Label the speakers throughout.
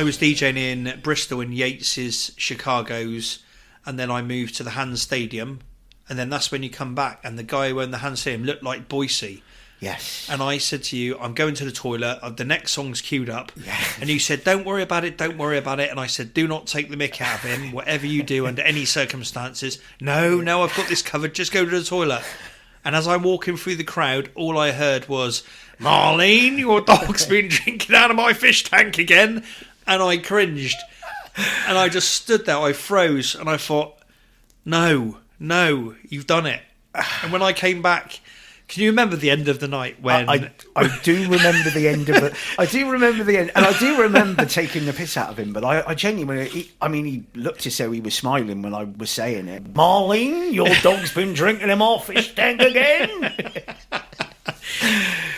Speaker 1: I was DJing in Bristol in Yates's, Chicago's, and then I moved to the Hans Stadium, and then that's when you come back, and the guy who owned the Hans Stadium looked like Boise.
Speaker 2: Yes.
Speaker 1: And I said to you, I'm going to the toilet, the next song's queued up.
Speaker 2: Yes.
Speaker 1: And you said, don't worry about it. And I said, do not take the mick out of him, whatever you do under any circumstances. No, I've got this covered, just go to the toilet. And as I'm walking through the crowd, all I heard was, Marlene, your dog's been drinking out of my fish tank again. And I cringed. And I just stood there, I froze, and I thought, no, you've done it. And when I came back, can you remember the end of the night when...
Speaker 2: I do remember the end of it. I do remember the end. And I do remember taking the piss out of him. But I genuinely... he looked as though he was smiling when I was saying it. Marlene, your dog's been drinking him off his tank again.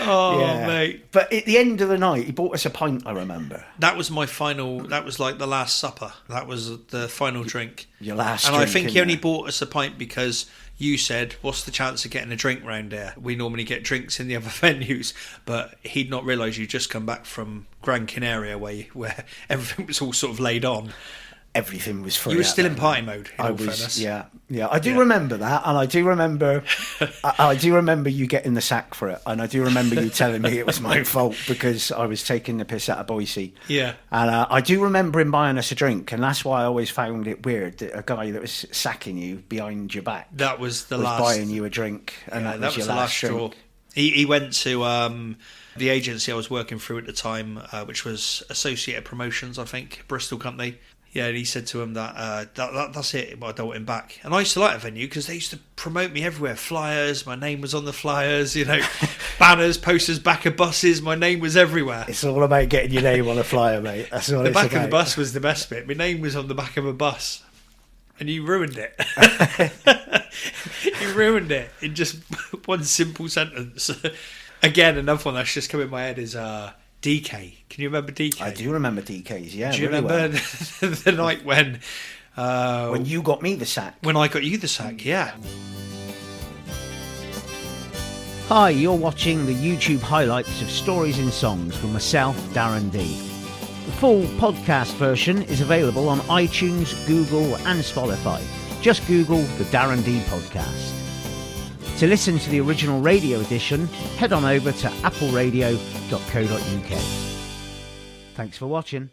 Speaker 1: Oh, yeah. Mate.
Speaker 2: But at the end of the night, he bought us a pint, I remember.
Speaker 1: That was my final... That was like the last supper. That was the final drink.
Speaker 2: Your last
Speaker 1: drink. And I think he only
Speaker 2: there.
Speaker 1: bought us a pint because... You said, what's the chance of getting a drink round here? We normally get drinks in the other venues, but he'd not realised you'd just come back from Gran Canaria where everything was all sort of laid on.
Speaker 2: Everything was free.
Speaker 1: You were still in party mode, in all fairness.
Speaker 2: Yeah. I do remember that, and I do remember I do remember you getting the sack for it, and I do remember you telling me it was my fault because I was taking the piss out of Boise.
Speaker 1: Yeah.
Speaker 2: And I do remember him buying us a drink, and that's why I always found it weird that a guy that was sacking you behind your back
Speaker 1: was
Speaker 2: last buying you a drink, and that was your last
Speaker 1: straw.
Speaker 2: drink.
Speaker 1: He went to the agency I was working through at the time, which was Associated Promotions, I think, Bristol company. Yeah, and he said to him that's it, I don't want him back. And I used to like that venue because they used to promote me everywhere. Flyers, my name was on the flyers, banners, posters, back of buses, my name was everywhere.
Speaker 2: It's all about getting your name on a flyer, mate. That's what
Speaker 1: the
Speaker 2: it's
Speaker 1: back
Speaker 2: about.
Speaker 1: of the bus was the best bit. My name was on the back of a bus. And you ruined it. You ruined it in just one simple sentence. Again, another one that's just come in my head is... DK. Can you remember DK?
Speaker 2: I do remember DK's, yeah.
Speaker 1: Do you remember the night when
Speaker 2: you got me the sack?
Speaker 1: When I got you the sack, yeah.
Speaker 3: Hi, you're watching the YouTube highlights of Stories in Songs from myself, Darren Dee. The full podcast version is available on iTunes, Google and Spotify. Just Google the Darren Dee Podcast. To listen to the original radio edition, head on over to appleradio.co.uk. Thanks for watching.